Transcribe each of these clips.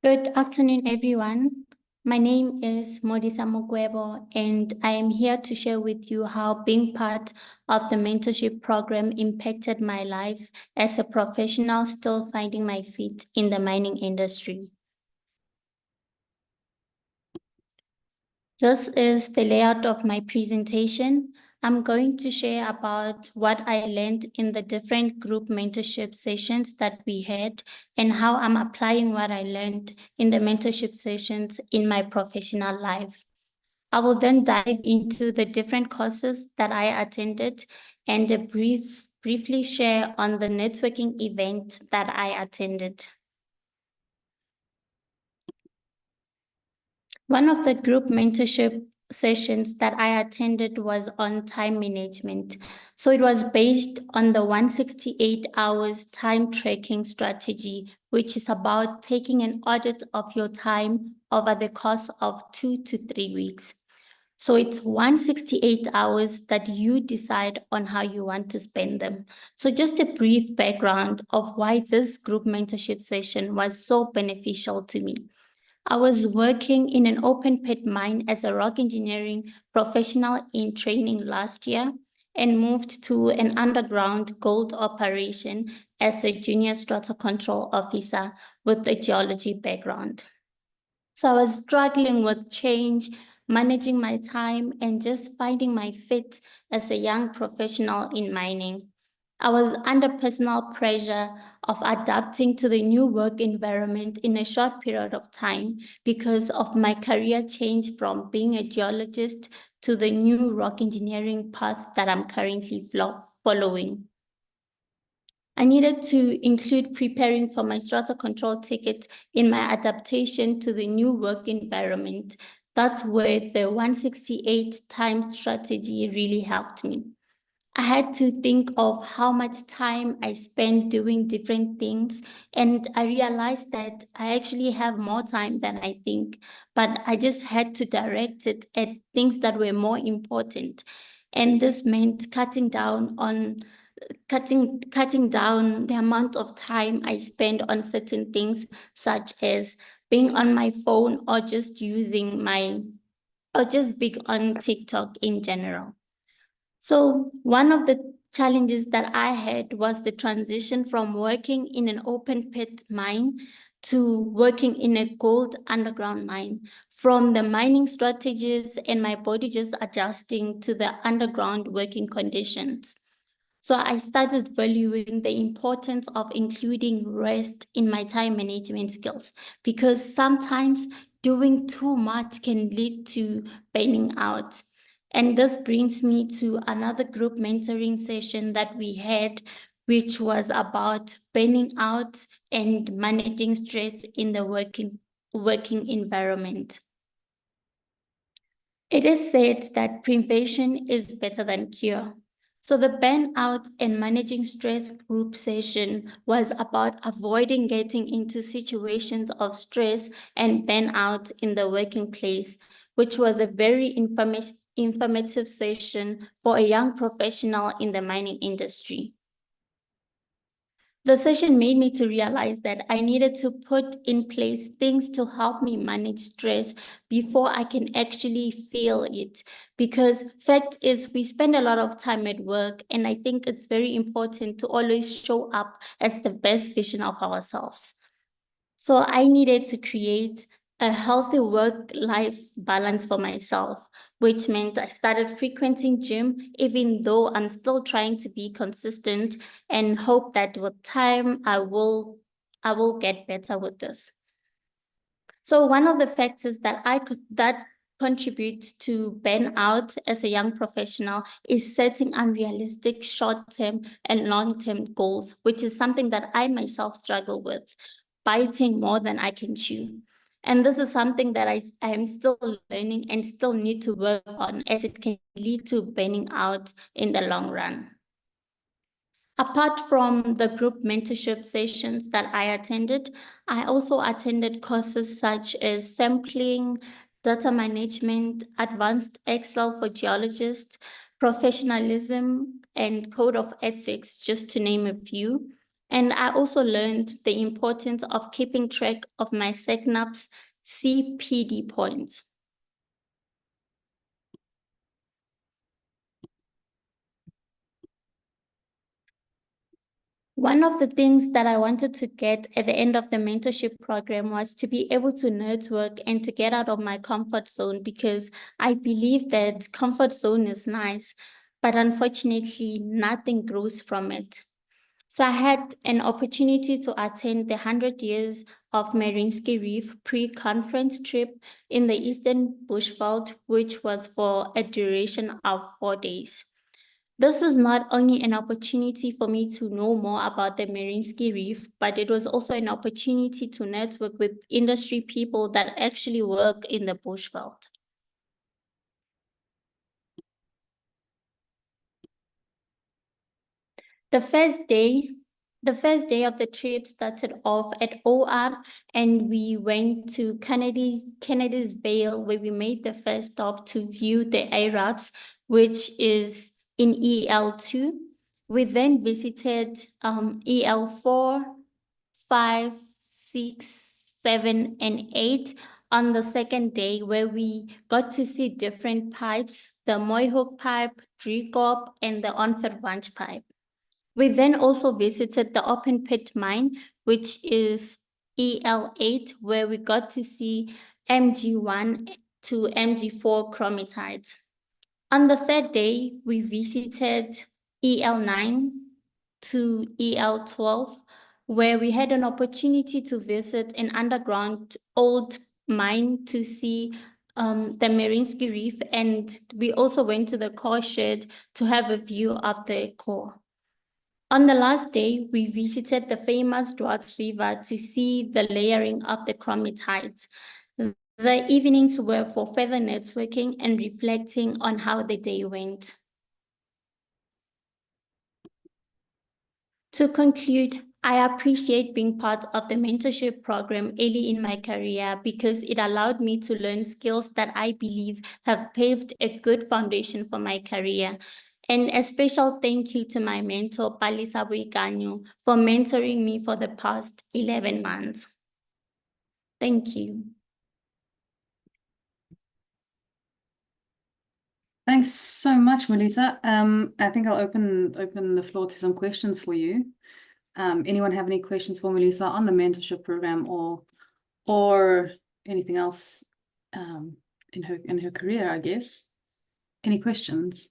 Good afternoon, everyone. My name is Mulisa Mukwevho, and I am here to share with you how being part of the mentorship program impacted my life as a professional still finding my feet in the mining industry. This is the layout of my presentation. I'm going to share about what I learned in the different group mentorship sessions that we had and how I'm applying what I learned in the mentorship sessions in my professional life. I will then dive into the different courses that I attended and briefly share on the networking event that I attended. One of the group mentorship sessions that I attended was on time management. So it was based on the 168 hours time tracking strategy, which is about taking an audit of your time over the course of 2 to 3 weeks. So it's 168 hours that you decide on how you want to spend them. So just a brief background of why this group mentorship session was so beneficial to me. I was working in an open pit mine as a rock engineering professional in training last year and moved to an underground gold operation as a junior strata control officer with a geology background. So I was struggling with change, managing my time, and just finding my fit as a young professional in mining. I was under personal pressure of adapting to the new work environment in a short period of time because of my career change from being a geologist to the new rock engineering path that I'm currently following. I needed to include preparing for my strata control ticket in my adaptation to the new work environment. That's where the 168 time strategy really helped me. I had to think of how much time I spent doing different things, and I realized that I actually have more time than I think, but I just had to direct it at things that were more important. And this meant cutting down the amount of time I spend on certain things, such as being on my phone or just being on TikTok in general. So one of the challenges that I had was the transition from working in an open pit mine to working in a gold underground mine, from the mining strategies and my body just adjusting to the underground working conditions. So I started valuing the importance of including rest in my time management skills, because sometimes doing too much can lead to burning out. And this brings me to another group mentoring session that we had, which was about burning out and managing stress in the working environment. It is said that prevention is better than cure. So the burnout and managing stress group session was about avoiding getting into situations of stress and burnout in the working place, which was a very informative session for a young professional in the mining industry. The session made me to realize that I needed to put in place things to help me manage stress before I can actually feel it. Because fact is, we spend a lot of time at work, and I think it's very important to always show up as the best version of ourselves. So I needed to create a healthy work-life balance for myself, which meant I started frequenting gym, even though I'm still trying to be consistent, and hope that with time I will get better with this. So one of the factors that contribute to burnout as a young professional is setting unrealistic short-term and long-term goals, which is something that I myself struggle with, biting more than I can chew. And this is something that I am still learning and still need to work on, as it can lead to burning out in the long run. Apart from the group mentorship sessions that I attended, I also attended courses such as sampling, data management, advanced Excel for geologists, professionalism, and code of ethics, just to name a few. And I also learned the importance of keeping track of my SACNAPS CPD points. One of the things that I wanted to get at the end of the mentorship program was to be able to network and to get out of my comfort zone, because I believe that comfort zone is nice, but unfortunately nothing grows from it. So I had an opportunity to attend the 100 Years of Marinsky Reef pre-conference trip in the Eastern Bushveld, which was for a duration of 4 days. This was not only an opportunity for me to know more about the Marinsky Reef, but it was also an opportunity to network with industry people that actually work in the bushveld. The first day of the trip started off at OR, and we went to Kennedy's Vale, where we made the first stop to view the ARAPs, which is in EL2. We then visited EL4, 5, 6, 7, and 8 on the second day, where we got to see different pipes, the Mooihoek pipe, Driekop, and the Onverwant pipe. We then also visited the open pit mine, which is EL8, where we got to see MG1 to MG4 chromatites. On the third day, we visited EL9 to EL12, where we had an opportunity to visit an underground old mine to see the Marinsky Reef, and we also went to the core shed to have a view of the core. On the last day, we visited the famous Dwarts River to see the layering of the chromatites. The evenings were for further networking and reflecting on how the day went. To conclude, I appreciate being part of the mentorship program early in my career, because it allowed me to learn skills that I believe have paved a good foundation for my career. And a special thank you to my mentor, Mulisa Mukwevho, for mentoring me for the past 11 months. Thank you. Thanks so much, Mulisa. I think I'll open the floor to some questions for you. Anyone have any questions for Mulisa on the mentorship program or anything else in her career, I guess? Any questions?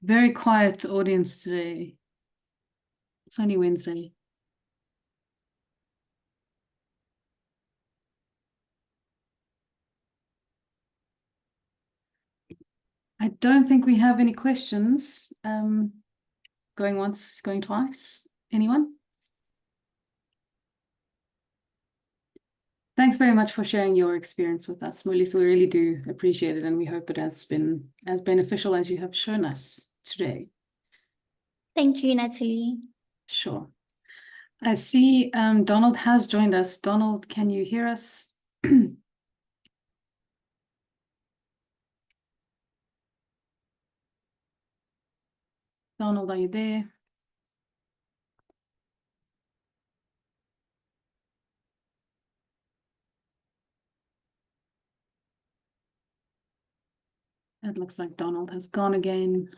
Very quiet audience today. It's only Wednesday. I don't think we have any questions. Going once, going twice. Anyone? Thanks very much for sharing your experience with us, Mulisa. We really do appreciate it, and we hope it has been as beneficial as you have shown us today. Thank you, Natalie. Sure. I see Donald has joined us. Donald, can you hear us? Donald, are you there? It looks like Donald has gone again.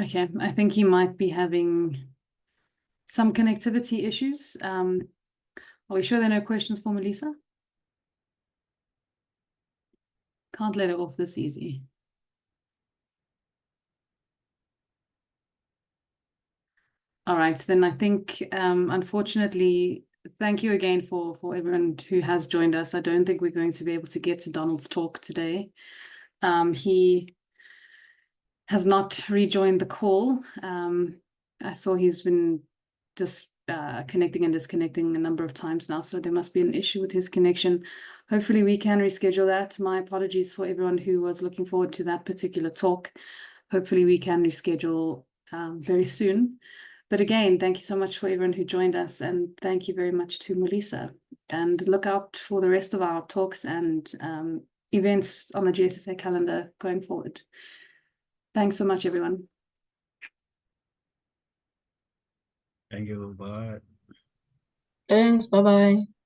Okay, I think he might be having some connectivity issues. Are we sure there are no questions for Mulisa? Can't let her off this easy. All right, then I think, unfortunately, thank you again for everyone who has joined us. I don't think we're going to be able to get to Donald's talk today. He has not rejoined the call. I saw he's been just connecting and disconnecting a number of times now, so there must be an issue with his connection. Hopefully we can reschedule that. My apologies for everyone who was looking forward to that particular talk. Hopefully we can reschedule very soon. But again, thank you so much for everyone who joined us, and thank you very much to Mulisa. And look out for the rest of our talks and events on the GSSA calendar going forward. Thanks so much, everyone. Thank you. Bye. Thanks. Bye-bye.